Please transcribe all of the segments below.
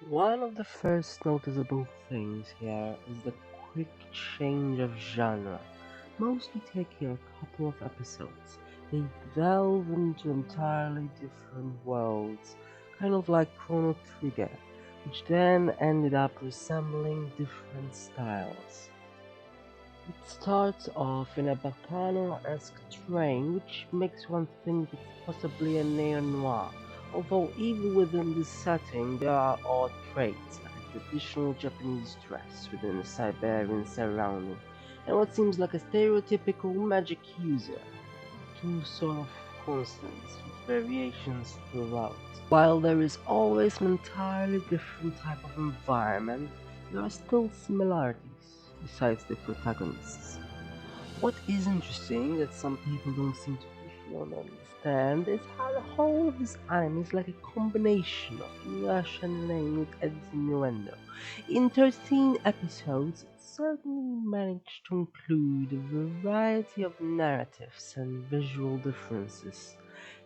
One of the first noticeable things here is the quick change of genre, mostly taking a couple of episodes. They delve into entirely different worlds, kind of like Chrono Trigger, which then ended up resembling different styles. It starts off in a Bacano-esque train, which makes one think it's possibly a neo-noir, although even within this setting there are odd traits, like a traditional Japanese dress within a Siberian surrounding, and what seems like a stereotypical magic user, two sort of constants, with variations throughout. While there is always an entirely different type of environment, there are still similarities, besides the protagonists. What is interesting that some people don't seem to fully understand is how the whole of this anime is like a combination of Inuyasha and Lane with its innuendo. In 13 episodes, it certainly managed to include a variety of narratives and visual differences.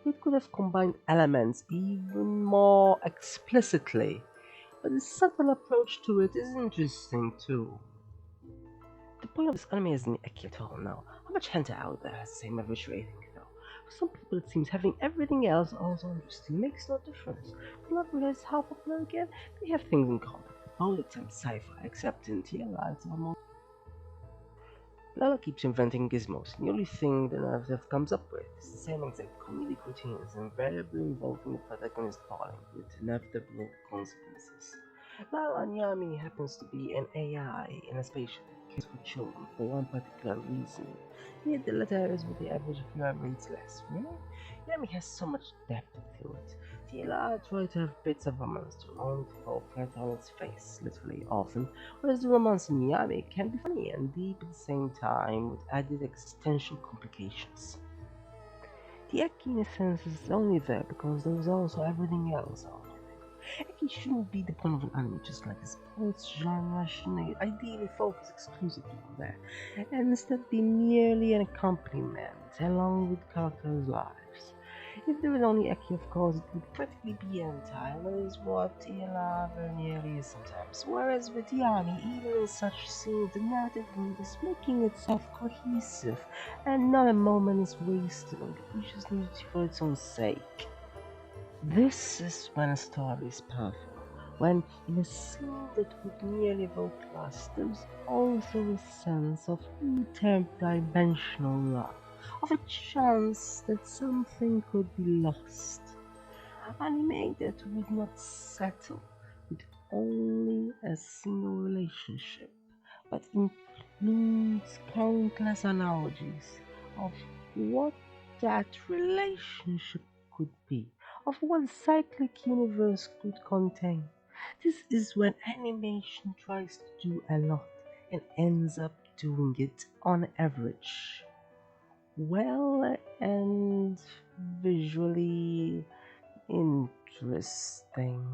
It could have combined elements even more explicitly, but the subtle approach to it is interesting too. The point of this anime isn't icky at all, no. How much hentai out there has the same average rating, though? For some people it seems having everything else also interesting makes no difference. Do not realize how popular again? They have things in common. Politics and sci-fi, except in TLI it's almost... Lala keeps inventing gizmos, and the only thing the narrative comes up with is the same exact comedic routines, invariably involving the protagonist falling, with inevitable consequences. Lala Nyami happens to be an AI in a spaceship case for children for one particular reason, yet the latter is what the average viewer reads less. Really? Yami has so much depth to it. TLR try to have bits of romance to only to fall flat on its face, literally often, whereas the romance in Yami can be funny and deep at the same time with added existential complications. The Eki innocence is only there because there is also everything else out there. Eki shouldn't be the point of an anime, just like the sports genre shouldn't ideally focus exclusively on that, and instead be merely an accompaniment along with characters' lives. If there was only Eki, of course, it would practically be hentai, and that is what TLR very nearly is sometimes. Whereas with Yami, even in such scenes, the narrative mood is making itself cohesive, and not a moment is wasted on capricious nudity for its own sake. This is when a story is powerful, when in a scene that would nearly evoke lust, there's also a sense of interdimensional love, of a chance that something could be lost. Anime that would not settle with only a single relationship, but includes countless analogies of what that relationship could be, of what cyclic universe could contain. This is when animation tries to do a lot and ends up doing it on average well and visually interesting.